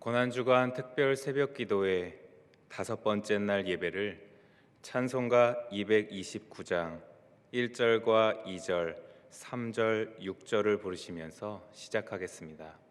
고난주간 특별 새벽기도회 다섯 번째 날 예배를 찬송가 229장 1절과 2절, 3절, 6절을 부르시면서 시작하겠습니다.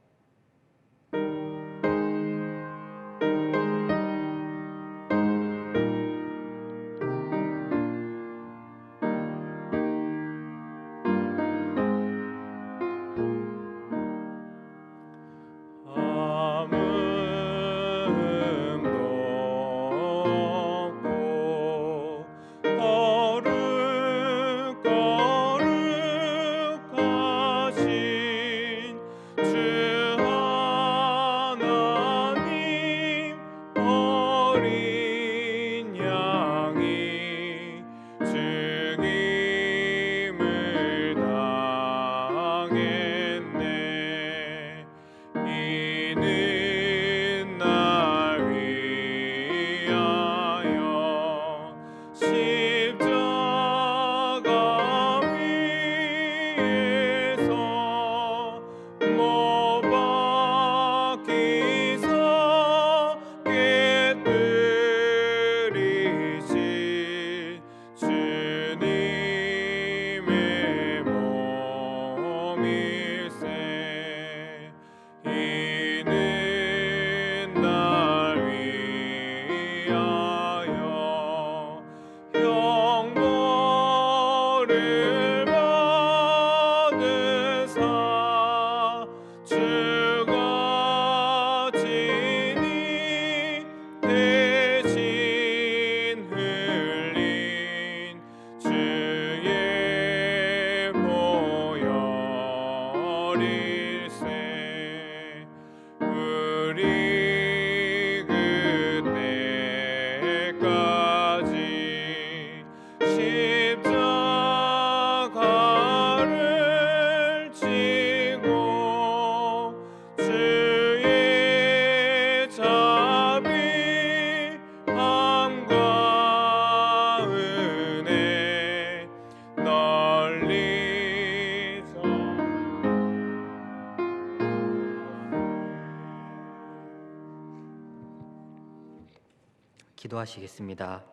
기도하시겠습니다.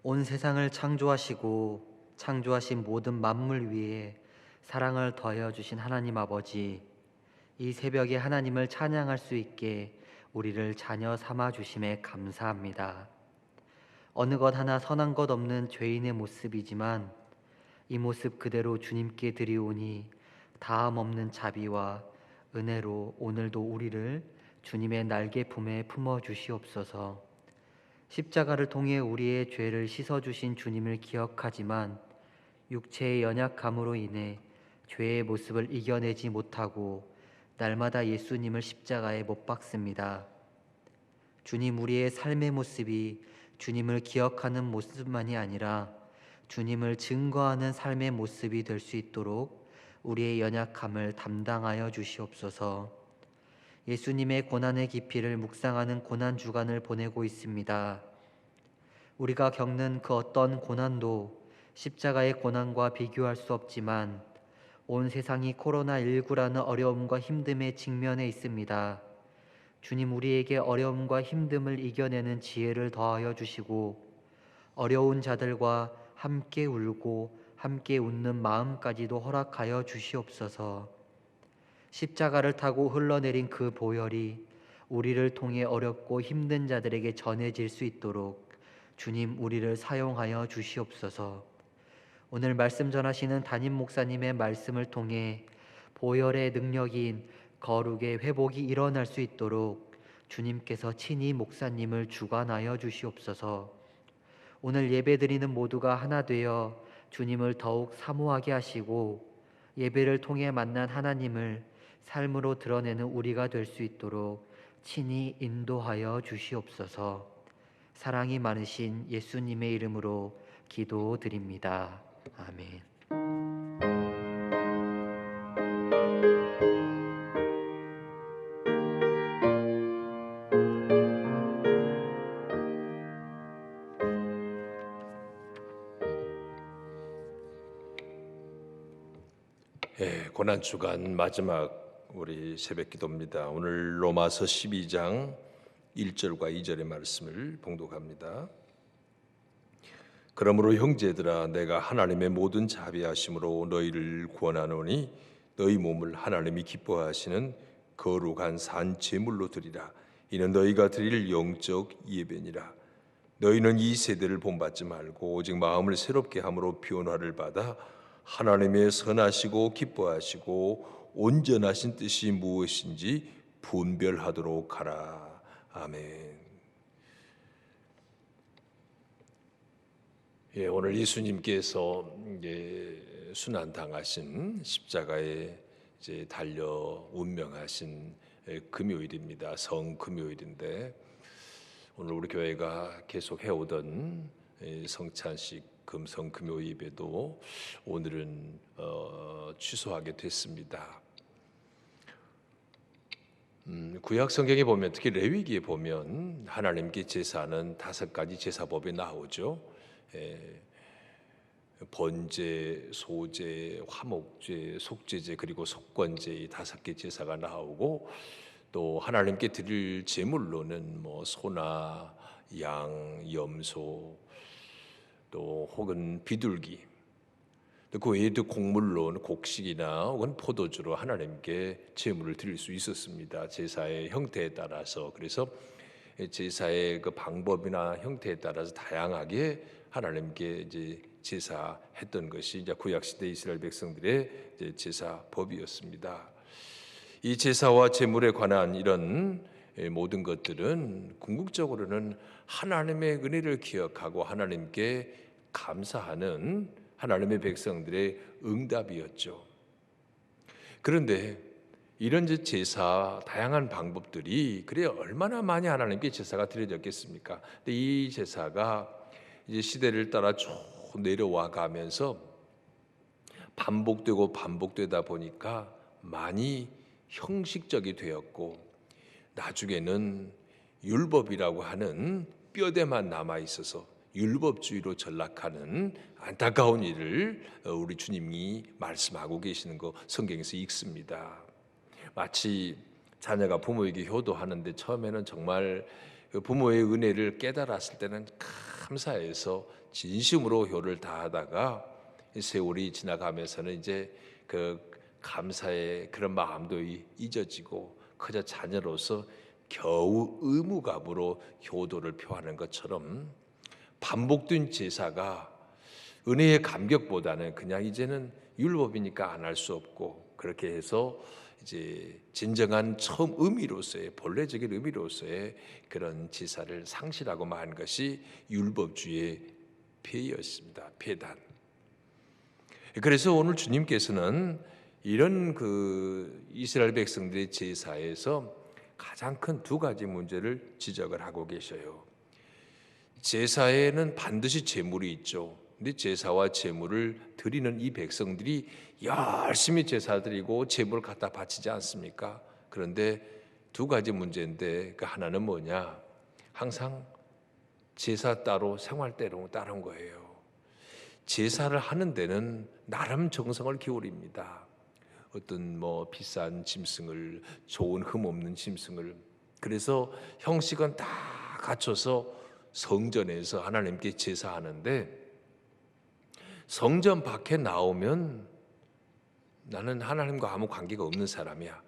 온 세상을 창조하시고 창조하신 모든 만물 위에 사랑을 더하여 주신 하나님 아버지, 이 새벽에 하나님을 찬양할 수 있게 우리를 자녀 삼아 주심에 감사합니다. 어느 것 하나 선한 것 없는 죄인의 모습이지만 이 모습 그대로 주님께 드리오니 다함 없는 자비와 은혜로 오늘도 우리를 주님의 날개 품에 품어 주시옵소서. 십자가를 통해 우리의 죄를 씻어주신 주님을 기억하지만 육체의 연약함으로 인해 죄의 모습을 이겨내지 못하고 날마다 예수님을 십자가에 못 박습니다. 주님, 우리의 삶의 모습이 주님을 기억하는 모습만이 아니라 주님을 증거하는 삶의 모습이 될 수 있도록 우리의 연약함을 담당하여 주시옵소서. 예수님의 고난의 깊이를 묵상하는 고난주간을 보내고 있습니다. 우리가 겪는 그 어떤 고난도 십자가의 고난과 비교할 수 없지만 온 세상이 코로나19라는 어려움과 힘듦에 직면해 있습니다. 주님, 우리에게 어려움과 힘듦을 이겨내는 지혜를 더하여 주시고 어려운 자들과 함께 울고 함께 웃는 마음까지도 허락하여 주시옵소서. 십자가를 타고 흘러내린 그 보혈이 우리를 통해 어렵고 힘든 자들에게 전해질 수 있도록 주님, 우리를 사용하여 주시옵소서. 오늘 말씀 전하시는 담임 목사님의 말씀을 통해 보혈의 능력인 거룩의 회복이 일어날 수 있도록 주님께서 친히 목사님을 주관하여 주시옵소서. 오늘 예배드리는 모두가 하나 되어 주님을 더욱 사모하게 하시고 예배를 통해 만난 하나님을 삶으로 드러내는 우리가 될 수 있도록 친히 인도하여 주시옵소서. 사랑이 많으신 예수님의 이름으로 기도드립니다. 아멘. 고난주간 마지막 우리 새벽 기도입니다. 오늘 로마서 12장 1절과 2절의 말씀을 봉독합니다. 그러므로 형제들아 내가 하나님의 모든 자비하심으로 너희를 구원하노니 너희 몸을 하나님이 기뻐하시는 거룩한 산 제물로 드리라. 이는 너희가 드릴 영적 예배니라. 너희는 이 세대를 본받지 말고 오직 마음을 새롭게 함으로 변화를 받아 하나님의 선하시고 기뻐하시고 온전하신 뜻이 무엇인지 분별하도록 하라. 아멘. 오늘 예수님께서 순환 당하신 십자가에 달려 운명하신 금요일입니다. 성금요일인데 오늘 우리 교회가 계속 해오던 성찬식 금성금요 예배도 오늘은 취소하게 됐습니다. 구약 성경에 보면 특히 레위기에 보면 하나님께 제사는 5가지 제사법이 나오죠. 번제, 소제, 화목제, 속제제 그리고 속건제 이 5개 제사가 나오고 또 하나님께 드릴 제물로는 뭐 소나 양, 염소 또 혹은 비둘기 또 그 외에도 곡물로는 곡식이나 혹은 포도주로 하나님께 제물을 드릴 수 있었습니다. 제사의 형태에 따라서. 그래서 제사의 그 방법이나 형태에 따라서 다양하게 하나님께 제사했던 것이 이제 구약 시대 이스라엘 백성들의 제사법이었습니다. 이 제사와 제물에 관한 이런 모든 것들은 궁극적으로는 하나님의 은혜를 기억하고 하나님께 감사하는 하나님의 백성들의 응답이었죠. 그런데 이런 제사 다양한 방법들이 그래 얼마나 많이 하나님께 제사가 드려졌겠습니까? 근데 이 제사가 이제 시대를 따라 쭉 내려와 가면서 반복되고 반복되다 보니까 많이 형식적이 되었고 나중에는 율법이라고 하는 뼈대만 남아 있어서 율법주의로 전락하는 안타까운 일을 우리 주님이 말씀하고 계시는 거 성경에서 읽습니다. 마치 자녀가 부모에게 효도하는데 처음에는 정말 부모의 은혜를 깨달았을 때는 감사해서 진심으로 효를 다하다가 세월이 지나가면서는 이제 그 감사의 그런 마음도 잊어지고 그저 자녀로서 겨우 의무감으로 효도를 표하는 것처럼 반복된 제사가 은혜의 감격보다는 그냥 이제는 율법이니까 안 할 수 없고 그렇게 해서 이제 진정한 처음 의미로서의 본래적인 의미로서의 그런 제사를 상실하고 만 것이 율법주의의 폐였습니다. 폐단. 그래서 오늘 주님께서는 이런 그 이스라엘 백성들의 제사에서 가장 큰 2가지 문제를 지적을 하고 계셔요. 제사에는 반드시 제물이 있죠. 근데 제사와 제물을 드리는 이 백성들이 열심히 제사 드리고 제물을 갖다 바치지 않습니까? 그런데 2가지 문제인데 그 하나는 뭐냐? 항상 제사 따로 생활 따른 거예요. 제사를 하는 데는 나름 정성을 기울입니다. 어떤 뭐 비싼 짐승을 좋은 흠 없는 짐승을 그래서 형식은 다 갖춰서 성전에서 하나님께 제사하는데 성전 밖에 나오면 나는 하나님과 아무 관계가 없는 사람이야.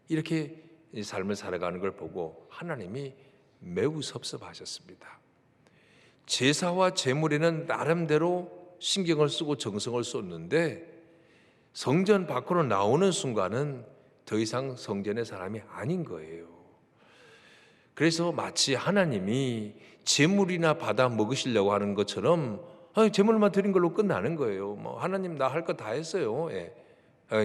이렇게 삶을 살아가는 걸 보고 하나님이 매우 섭섭하셨습니다. 제사와 제물에는 나름대로 신경을 쓰고 정성을 쏟는데 성전 밖으로 나오는 순간은 더 이상 성전의 사람이 아닌 거예요. 그래서 마치 하나님이 제물이나 받아 먹으시려고 하는 것처럼 제물만 드린 걸로 끝나는 거예요. 뭐 하나님 나 할 거 다 했어요.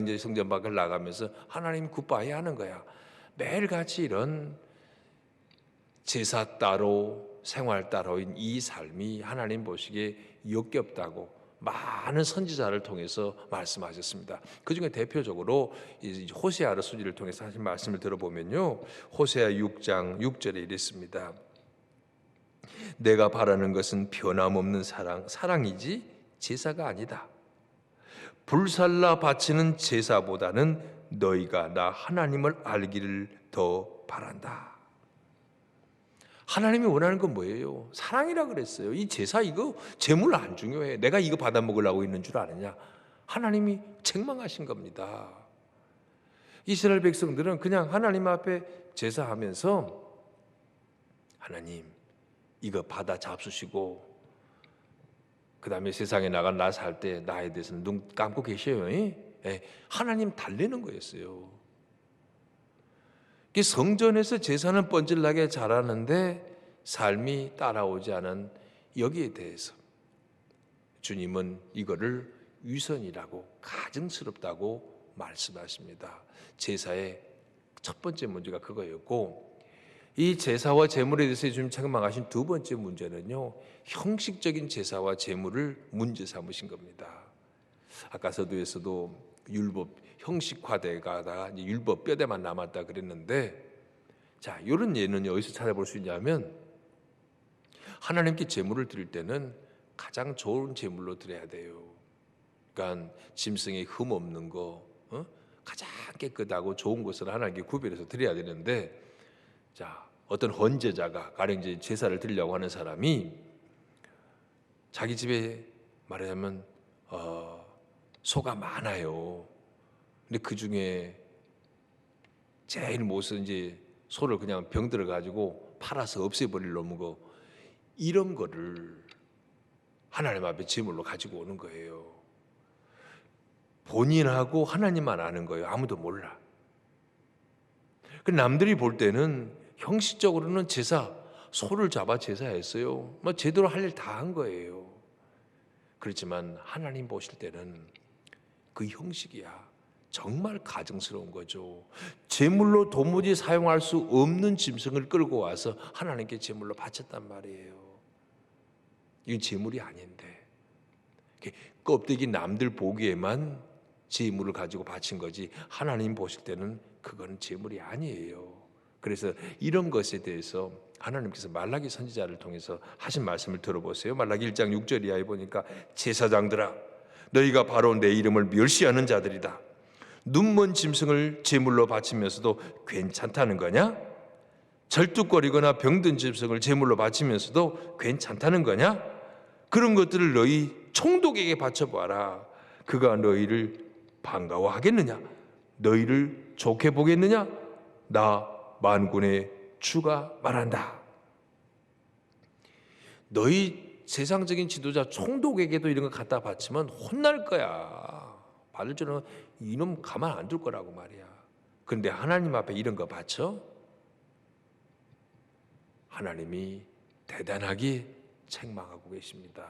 이제 성전 밖을 나가면서 하나님 굿바이 하는 거야. 매일같이 이런 제사 따로 생활 따로인 이 삶이 하나님 보시기에 역겹다고 많은 선지자를 통해서 말씀하셨습니다. 그중에 대표적으로 호세아 서기를 통해서 하신 말씀을 들어보면요. 호세아 6장 6절에 이랬습니다. 내가 바라는 것은 변함없는 사랑이지 제사가 아니다. 불살라 바치는 제사보다는 너희가 나 하나님을 알기를 더 바란다. 하나님이 원하는 건 뭐예요? 사랑이라 그랬어요. 이 제사 이거 제물 안 중요해. 내가 이거 받아 먹으려고 있는 줄 아느냐? 하나님이 책망하신 겁니다. 이스라엘 백성들은 그냥 하나님 앞에 제사하면서 하나님 이거 받아 잡수시고 그 다음에 세상에 나가 나 살 때 나에 대해서는 눈 감고 계셔요. 하나님 달래는 거였어요. 성전에서 제사는 뻔질나게 잘하는데 삶이 따라오지 않은 여기에 대해서 주님은 이거를 위선이라고 가증스럽다고 말씀하십니다. 제사의 첫 번째 문제가 그거였고, 이 제사와 제물에 대해서 주님 책망하신 두 번째 문제는요, 형식적인 제사와 제물을 문제 삼으신 겁니다. 아까 서두에서도 율법 형식화돼가다가 이제 율법 뼈대만 남았다 그랬는데, 자, 이런 예는 어디서 찾아볼 수 있냐면 하나님께 제물을 드릴 때는 가장 좋은 제물로 드려야 돼요. 그러니까 짐승에 흠 없는 거, 가장 깨끗하고 좋은 것을 하나님께 구별해서 드려야 되는데, 자, 어떤 헌제자가 가령 이제 제사를 드리려고 하는 사람이 자기 집에 말하자면 소가 많아요. 근데 그 중에 제일 못은 이제 소를 그냥 병들어 가지고 팔아서 없애버릴 놈은 거, 이런 거를 하나님 앞에 제물로 가지고 오는 거예요. 본인하고 하나님만 아는 거예요. 아무도 몰라. 그 남들이 볼 때는 형식적으로는 제사, 소를 잡아 제사했어요. 뭐 제대로 할 일 다 한 거예요. 그렇지만 하나님 보실 때는 그 형식이야 정말 가증스러운 거죠. 제물로 도무지 사용할 수 없는 짐승을 끌고 와서 하나님께 제물로 바쳤단 말이에요. 이건 제물이 아닌데, 껍데기 남들 보기에만 제물을 가지고 바친 거지 하나님 보실 때는 그건 제물이 아니에요. 그래서 이런 것에 대해서 하나님께서 말라기 선지자를 통해서 하신 말씀을 들어보세요. 말라기 1장 6절 이하에 보니까, 제사장들아 너희가 바로 내 이름을 멸시하는 자들이다. 눈먼 짐승을 제물로 바치면서도 괜찮다는 거냐? 절뚝거리거나 병든 짐승을 제물로 바치면서도 괜찮다는 거냐? 그런 것들을 너희 총독에게 바쳐봐라. 그가 너희를 반가워하겠느냐? 너희를 좋게 보겠느냐? 나 만군의 주가 말한다. 너희 세상적인 지도자 총독에게도 이런 거 갖다 바치면 혼날 거야. 받을 줄은 이놈 가만 안 둘 거라고 말이야. 그런데 하나님 앞에 이런 거 바쳐? 하나님이 대단하게 책망하고 계십니다.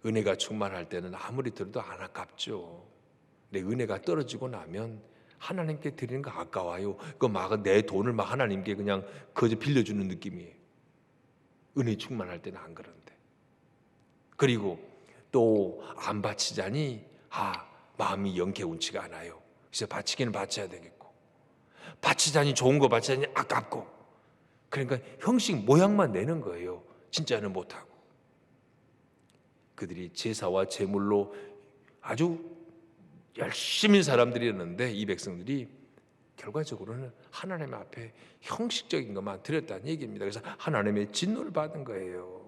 은혜가 충만할 때는 아무리 들어도 안 아깝죠. 내 은혜가 떨어지고 나면 하나님께 드리는 거 아까워요. 그 막 내 돈을 막 하나님께 그냥 거저 빌려주는 느낌이에요. 은혜 충만할 때는 안 그런데. 그리고 또 안 바치자니 마음이 영케운치가 않아요. 그래서 바치기는 바쳐야 되겠고, 바치자니 좋은 거 바치자니 아깝고, 그러니까 형식 모양만 내는 거예요. 진짜는 못하고. 그들이 제사와 제물로 아주 열심히 사람들이었는데 이 백성들이 결과적으로는 하나님 앞에 형식적인 것만 드렸다는 얘기입니다. 그래서 하나님의 진노를 받은 거예요.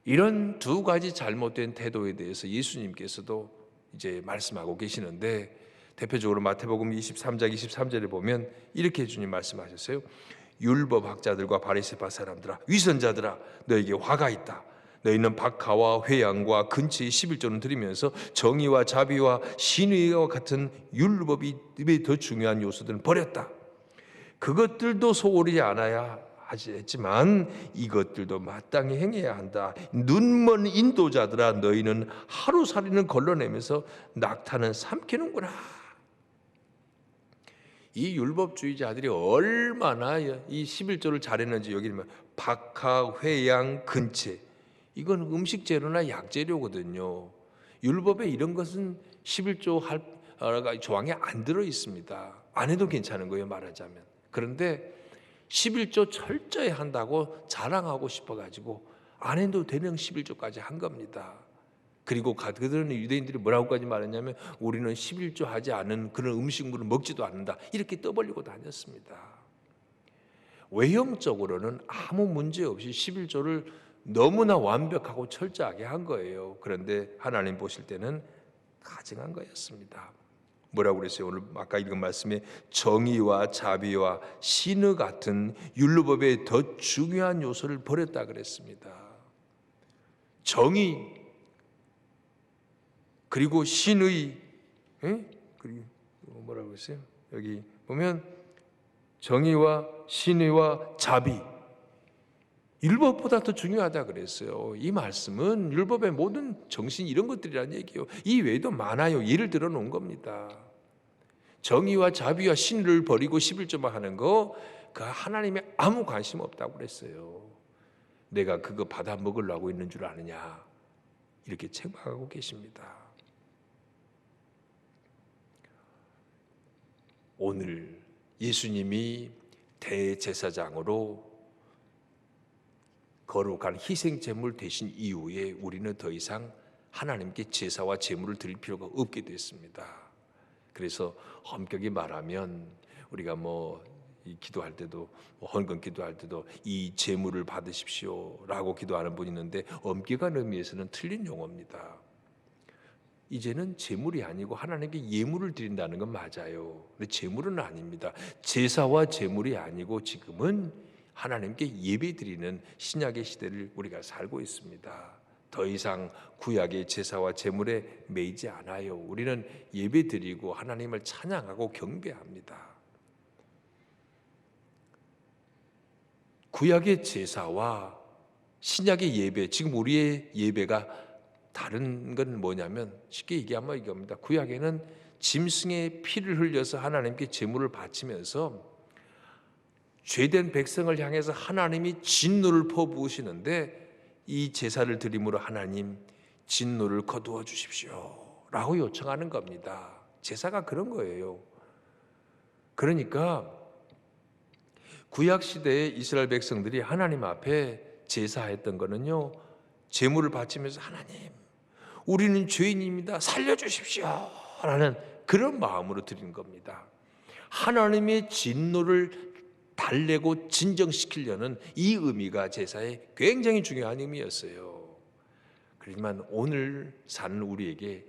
이런 두 가지 잘못된 태도에 대해서 예수님께서도 이제 말씀하고 계시는데, 대표적으로 마태복음 23장 23절에 보면 이렇게 주님 말씀하셨어요. 율법학자들과 바리새파 사람들아, 위선자들아, 너에게 화가 있다. 너희는 박하와 회양과 근처의 11조는 드리면서 정의와 자비와 신의와 같은 율법이 더 중요한 요소들은 버렸다. 그것들도 소홀히 않아야 했지만 이것들도 마땅히 행해야 한다. 눈먼 인도자들아, 너희는 하루살이는 걸러내면서 낙타는 삼키는구나. 이 율법주의자들이 얼마나 이 11조를 잘했는지 여기 보면 박하, 회양, 근체, 이건 음식 재료나 약 재료거든요. 율법에 이런 것은 11조 조항에 안 들어 있습니다. 안 해도 괜찮은 거예요, 말하자면. 그런데 11조 철저히 한다고 자랑하고 싶어가지고 안 해도 되는 11조까지 한 겁니다. 그리고 그들은 유대인들이 뭐라고까지 말했냐면 우리는 11조 하지 않은 그런 음식물을 먹지도 않는다. 이렇게 떠벌리고 다녔습니다. 외형적으로는 아무 문제 없이 11조를 너무나 완벽하고 철저하게 한 거예요. 그런데 하나님 보실 때는 가증한 거였습니다. 뭐라고 그랬어요? 오늘 아까 읽은 말씀에 정의와 자비와 신의 같은 율법의 더 중요한 요소를 버렸다 그랬습니다. 정의 그리고 신의, 그리고 뭐라고 했어요? 여기 보면 정의와 신의와 자비, 율법보다 더 중요하다 그랬어요. 이 말씀은 율법의 모든 정신 이런 것들이란 얘기예요. 이 외에도 많아요. 예를 들어 놓은 겁니다. 정의와 자비와 신의를 버리고 11조만 하는 거, 그 하나님의 아무 관심 없다고 그랬어요. 내가 그거 받아 먹으려고 있는 줄 아느냐, 이렇게 책망하고 계십니다. 오늘 예수님이 대제사장으로 거룩한 희생제물 되신 이후에 우리는 더 이상 하나님께 제사와 제물을 드릴 필요가 없게 됐습니다. 그래서 엄격히 말하면 우리가 이 기도할 때도 헌금 기도할 때도 이 제물을 받으십시오라고 기도하는 분이 있는데 엄격한 의미에서는 틀린 용어입니다. 이제는 제물이 아니고 하나님께 예물을 드린다는 건 맞아요. 근데 제물은 아닙니다. 제사와 제물이 아니고 지금은 하나님께 예배 드리는 신약의 시대를 우리가 살고 있습니다. 더 이상 구약의 제사와 제물에 매이지 않아요. 우리는 예배 드리고 하나님을 찬양하고 경배합니다. 구약의 제사와 신약의 예배, 지금 우리의 예배가 다른 건 뭐냐면 쉽게 얘기하면 이겁니다. 구약에는 짐승의 피를 흘려서 하나님께 제물을 바치면서 죄된 백성을 향해서 하나님이 진노를 퍼부으시는데 이 제사를 드림으로 하나님 진노를 거두어 주십시오 라고 요청하는 겁니다. 제사가 그런 거예요. 그러니까 구약시대의 이스라엘 백성들이 하나님 앞에 제사했던 거는요, 제물을 바치면서 하나님 우리는 죄인입니다, 살려주십시오 라는 그런 마음으로 드린 겁니다. 하나님의 진노를 달래고 진정시키려는 이 의미가 제사의 굉장히 중요한 의미였어요. 그렇지만 오늘 사는 우리에게,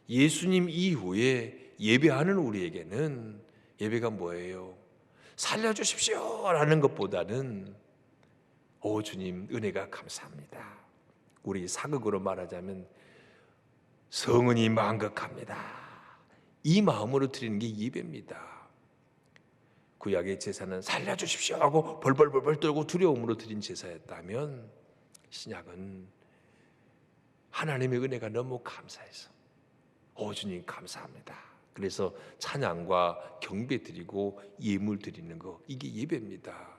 예수님 이후에 예배하는 우리에게는 예배가 뭐예요? 살려주십시오 라는 것보다는 오 주님 은혜가 감사합니다, 우리 사극으로 말하자면 성은이 만극합니다, 이 마음으로 드리는 게 예배입니다. 구약의 제사는 살려주십시오 하고 벌벌벌벌 떨고 두려움으로 드린 제사였다면 신약은 하나님의 은혜가 너무 감사해서 오 주님 감사합니다, 그래서 찬양과 경배 드리고 예물 드리는 거, 이게 예배입니다.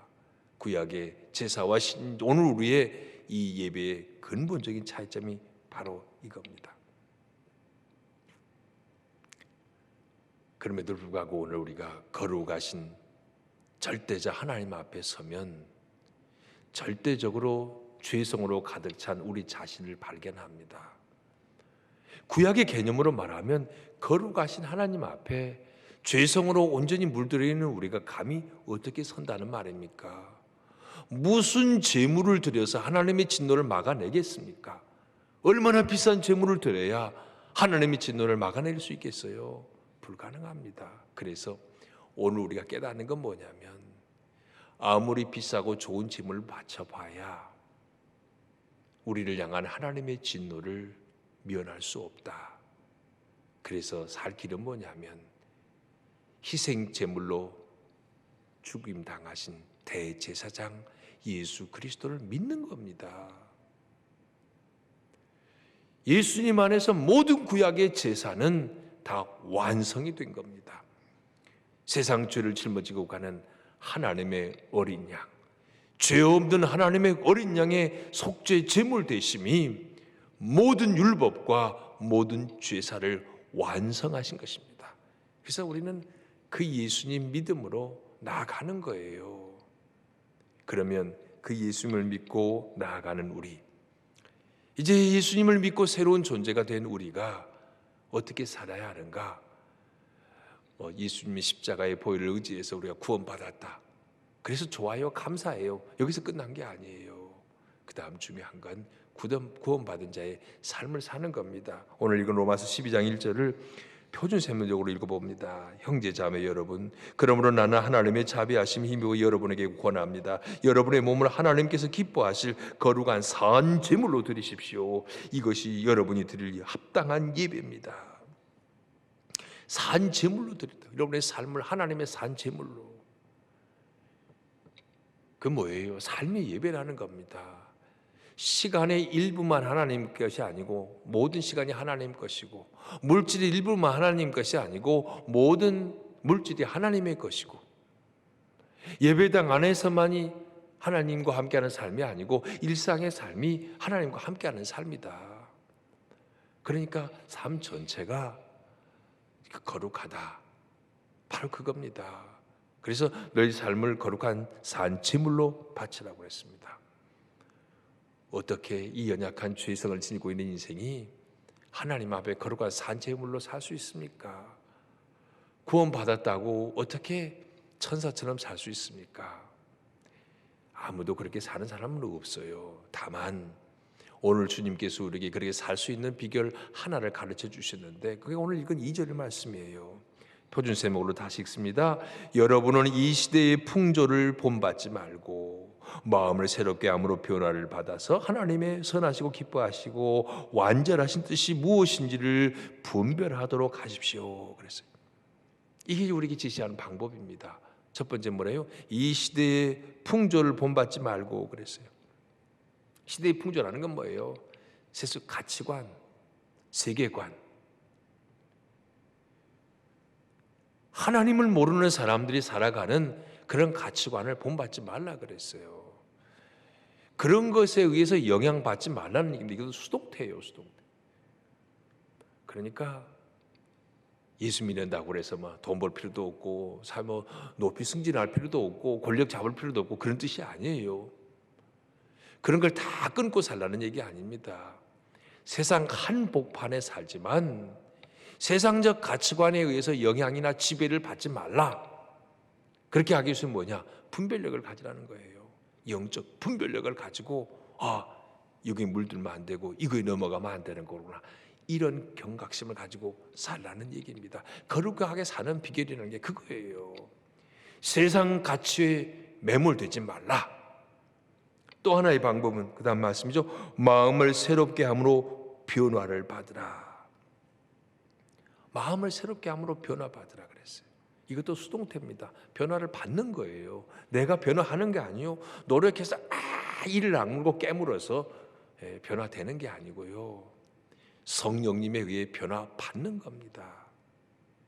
구약의 제사와 오늘 우리의 이 예배의 근본적인 차이점이 바로 이겁니다. 그럼에도 불구하고 오늘 우리가 거룩하신 절대자 하나님 앞에 서면 절대적으로 죄성으로 가득 찬 우리 자신을 발견합니다. 구약의 개념으로 말하면 거룩하신 하나님 앞에 죄성으로 온전히 물들어 있는 우리가 감히 어떻게 선다는 말입니까? 무슨 제물을 드려서 하나님의 진노를 막아내겠습니까? 얼마나 비싼 제물을 드려야 하나님의 진노를 막아낼 수 있겠어요? 불가능합니다. 그래서 오늘 우리가 깨닫는 건 뭐냐면 아무리 비싸고 좋은 제물을 바쳐봐야 우리를 향한 하나님의 진노를 면할 수 없다. 그래서 살 길은 뭐냐면 희생 제물로 죽임 당하신 대제사장 예수 그리스도를 믿는 겁니다. 예수님 안에서 모든 구약의 제사는 다 완성이 된 겁니다. 세상 죄를 짊어지고 가는 하나님의 어린 양, 죄 없는 하나님의 어린 양의 속죄 제물 되심이 모든 율법과 모든 죄사를 완성하신 것입니다. 그래서 우리는 그 예수님 믿음으로 나아가는 거예요. 그러면 그 예수님을 믿고 나아가는 우리, 이제 예수님을 믿고 새로운 존재가 된 우리가 어떻게 살아야 하는가? 예수님의 십자가의 보혈을 의지해서 우리가 구원받았다. 그래서 좋아요, 감사해요. 여기서 끝난 게 아니에요. 그 다음 중요한 건 구원받은 자의 삶을 사는 겁니다. 오늘 읽은 로마서 12장 1절을 표준 세문적으로 읽어봅니다. 형제 자매 여러분, 그러므로 나는 하나님의 자비하심 힘입어 여러분에게 권합니다. 여러분의 몸을 하나님께서 기뻐하실 거룩한 산 제물로 드리십시오. 이것이 여러분이 드릴 합당한 예배입니다. 산 제물로 드린다. 여러분의 삶을 하나님의 산 제물로. 그 뭐예요? 삶의 예배라는 겁니다. 시간의 일부만 하나님 것이 아니고 모든 시간이 하나님 것이고, 물질의 일부만 하나님 것이 아니고 모든 물질이 하나님의 것이고, 예배당 안에서만이 하나님과 함께하는 삶이 아니고 일상의 삶이 하나님과 함께하는 삶이다. 그러니까 삶 전체가 거룩하다. 바로 그겁니다. 그래서 너희 삶을 거룩한 산 제물로 바치라고 했습니다. 어떻게 이 연약한 죄성을 지니고 있는 인생이 하나님 앞에 거룩한 산 제물로 살 수 있습니까? 구원받았다고 어떻게 천사처럼 살 수 있습니까? 아무도 그렇게 사는 사람은 없어요. 다만 오늘 주님께서 우리에게 그렇게 살 수 있는 비결 하나를 가르쳐 주셨는데, 그게 오늘 읽은 2절의 말씀이에요. 표준 제목으로 다시 읽습니다. 여러분은 이 시대의 풍조를 본받지 말고 마음을 새롭게 함으로 변화를 받아서 하나님의 선하시고 기뻐하시고 완전하신 뜻이 무엇인지를 분별하도록 하십시오. 그랬어요. 이게 우리에게 지시하는 방법입니다. 첫 번째 뭐래요? 이 시대의 풍조를 본받지 말고 그랬어요. 시대의 풍조라는 건 뭐예요? 세속 가치관, 세계관. 하나님을 모르는 사람들이 살아가는 그런 가치관을 본받지 말라 그랬어요. 그런 것에 의해서 영향받지 말라는 얘기입니다. 이것도 수동태예요, 수동태. 그러니까 예수 믿는다고 그래서 돈 벌 필요도 없고 삶을 높이 승진할 필요도 없고 권력 잡을 필요도 없고 그런 뜻이 아니에요. 그런 걸 다 끊고 살라는 얘기 아닙니다. 세상 한복판에 살지만 세상적 가치관에 의해서 영향이나 지배를 받지 말라. 그렇게 하기 위해서 뭐냐? 분별력을 가지라는 거예요. 영적 분별력을 가지고 여기 물들면 안 되고 이거에 넘어가면 안 되는 거구나. 이런 경각심을 가지고 살라는 얘기입니다. 거룩하게 사는 비결이라는 게 그거예요. 세상 가치에 매몰되지 말라. 또 하나의 방법은 그 다음 말씀이죠. 마음을 새롭게 함으로 변화를 받으라. 마음을 새롭게 함으로 변화받으라 그랬어요. 이것도 수동태입니다. 변화를 받는 거예요. 내가 변화하는 게 아니요. 노력해서 이를 악물고 깨물어서 변화되는 게 아니고요. 성령님에 의해 변화받는 겁니다.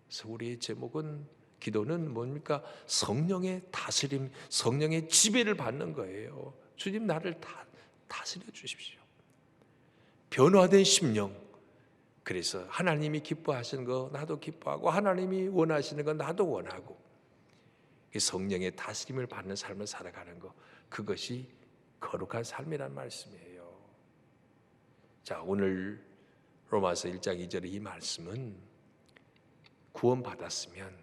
그래서 우리의 제목은, 기도는 뭡니까? 성령의 다스림, 성령의 지배를 받는 거예요. 주님 나를 다스려 주십시오. 변화된 심령. 그래서 하나님이 기뻐하시는 거 나도 기뻐하고 하나님이 원하시는 거 나도 원하고 성령의 다스림을 받는 삶을 살아가는 거, 그것이 거룩한 삶이란 말씀이에요. 자, 오늘 로마서 1장 2절의 이 말씀은 구원받았으면,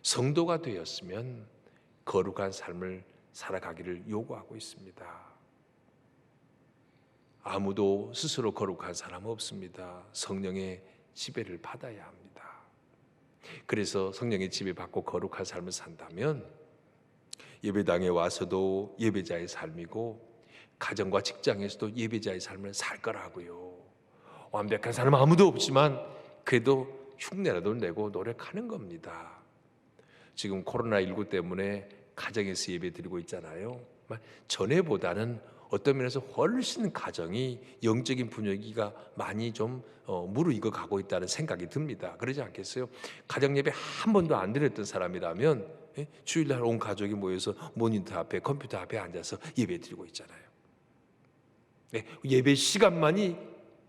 성도가 되었으면 거룩한 삶을 살아가기를 요구하고 있습니다. 아무도 스스로 거룩한 사람 없습니다. 성령의 지배를 받아야 합니다. 그래서 성령의 지배 받고 거룩한 삶을 산다면 예배당에 와서도 예배자의 삶이고 가정과 직장에서도 예배자의 삶을 살 거라고요. 완벽한 사람 아무도 없지만 그래도 흉내라도 내고 노력하는 겁니다. 지금 코로나19 때문에 가정에서 예배 드리고 있잖아요. 전에보다는 어떤 면에서 훨씬 가정이 영적인 분위기가 많이 좀 무르익어 가고 있다는 생각이 듭니다. 그러지 않겠어요? 가정 예배 한 번도 안 드렸던 사람이라면 주일날 온 가족이 모여서 모니터 앞에 컴퓨터 앞에 앉아서 예배 드리고 있잖아요. 예배 시간만이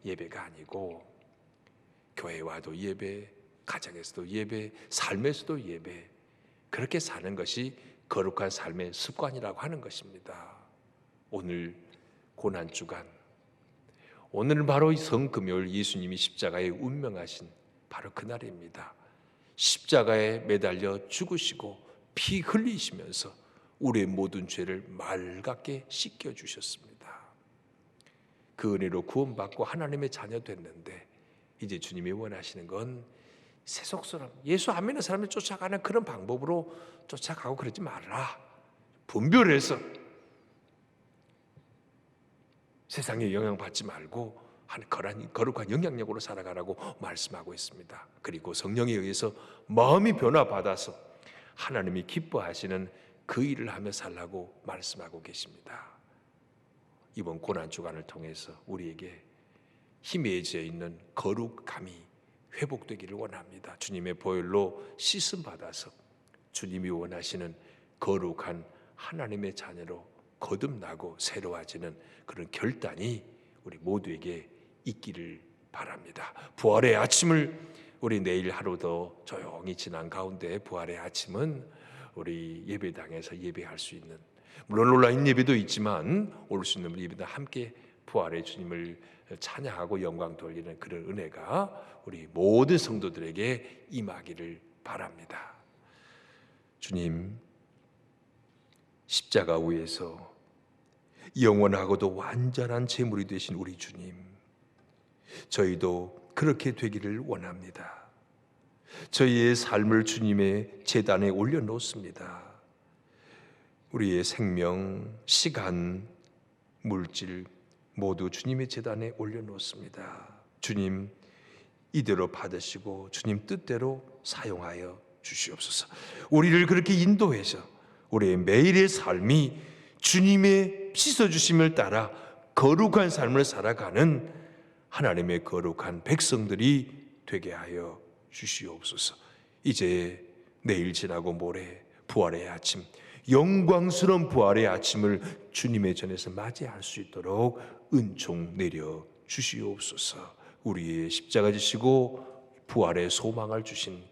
예배가 아니고 교회 와도 예배, 가정에서도 예배, 삶에서도 예배, 그렇게 사는 것이 거룩한 삶의 습관이라고 하는 것입니다. 오늘 고난주간, 오늘은 바로 이 성금요일 예수님이 십자가에 운명하신 바로 그날입니다. 십자가에 매달려 죽으시고 피 흘리시면서 우리의 모든 죄를 맑게 씻겨주셨습니다. 그 은혜로 구원받고 하나님의 자녀 됐는데 이제 주님이 원하시는 건 세속처럼 예수 안 믿는 사람을 쫓아가는 그런 방법으로 쫓아가고 그러지 말라. 분별해서 세상에 영향받지 말고 거룩한 영향력으로 살아가라고 말씀하고 있습니다. 그리고 성령에 의해서 마음이 변화받아서 하나님이 기뻐하시는 그 일을 하며 살라고 말씀하고 계십니다. 이번 고난주간을 통해서 우리에게 희미해져 있는 거룩함이 회복되기를 원합니다. 주님의 보혈로 씻음 받아서 주님이 원하시는 거룩한 하나님의 자녀로 거듭나고 새로워지는 그런 결단이 우리 모두에게 있기를 바랍니다. 부활의 아침을 우리 내일 하루 더 조용히 지난 가운데 부활의 아침은 우리 예배당에서 예배할 수 있는, 물론 온라인 예배도 있지만 올 수 있는 예배당 함께 부활의 주님을 찬양하고 영광 돌리는 그런 은혜가 우리 모든 성도들에게 임하기를 바랍니다. 주님, 십자가 위에서 영원하고도 완전한 제물이 되신 우리 주님, 저희도 그렇게 되기를 원합니다. 저희의 삶을 주님의 제단에 올려놓습니다. 우리의 생명, 시간, 물질 모두 주님의 제단에 올려놓습니다. 주님, 이대로 받으시고 주님 뜻대로 사용하여 주시옵소서. 우리를 그렇게 인도해서 우리의 매일의 삶이 주님의 씻어주심을 따라 거룩한 삶을 살아가는 하나님의 거룩한 백성들이 되게 하여 주시옵소서. 이제 내일 지나고 모레 부활의 아침, 영광스러운 부활의 아침을 주님의 전에서 맞이할 수 있도록 은총 내려 주시옵소서. 우리의 십자가 지시고 부활의 소망을 주신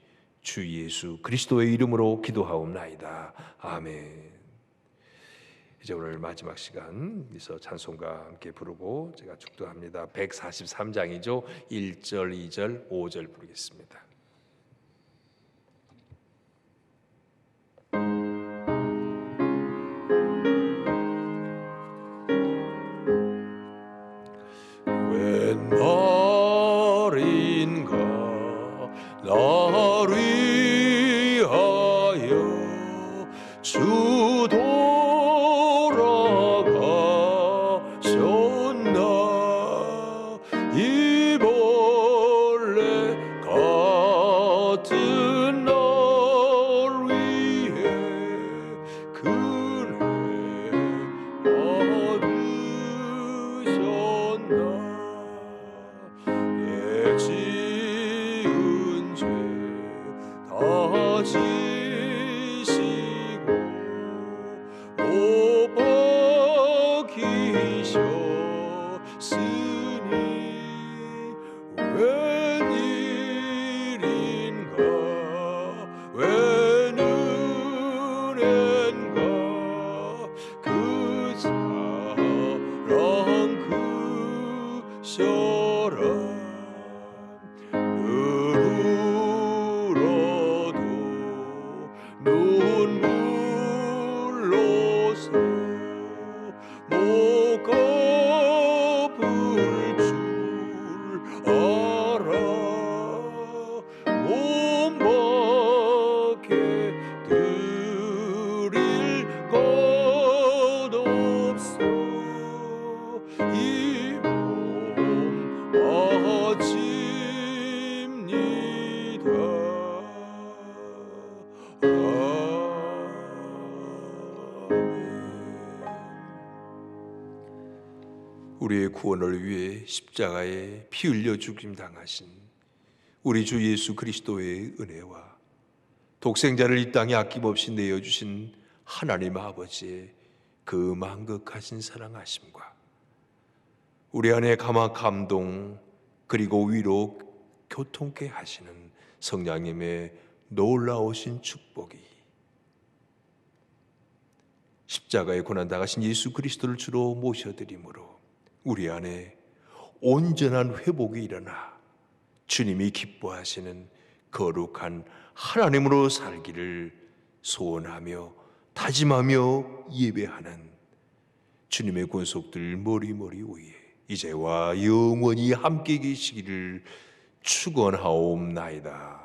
주 예수 그리스도의 이름으로 기도하옵나이다. 아멘. 이제 오늘 마지막 시간에서 찬송과 함께 부르고 제가 축도합니다. 143장이죠. 1절, 2절, 5절 부르겠습니다. 웬 말인가 나를 위하여 주 돌아가셨나. 이 벌레 같은 날 위해 그네 받으셨나. 내 지은 죄 다 지시고 못 박히셨으니 웬일인가 웬 은혜인가 그 사랑 그 셔랑 늘 울어도 눈물로서 못 갚을 줄 알아. 몸밖에 드릴 것 없어. 이 몸 바칩니다. 우리의 구원을 위해 십자가에 피 흘려 죽임 당하신 우리 주 예수 그리스도의 은혜와 독생자를 이 땅에 아낌없이 내어주신 하나님 아버지의 그 만극하신 사랑하심과 우리 안에 감동 그리고 위로 교통케 하시는 성령님의 놀라우신 축복이 십자가에 고난 당하신 예수 그리스도를 주로 모셔드림으로 우리 안에 온전한 회복이 일어나 주님이 기뻐하시는 거룩한 하나님으로 살기를 소원하며 다짐하며 예배하는 주님의 권속들 머리머리 위에 이제와 영원히 함께 계시기를 축원하옵나이다.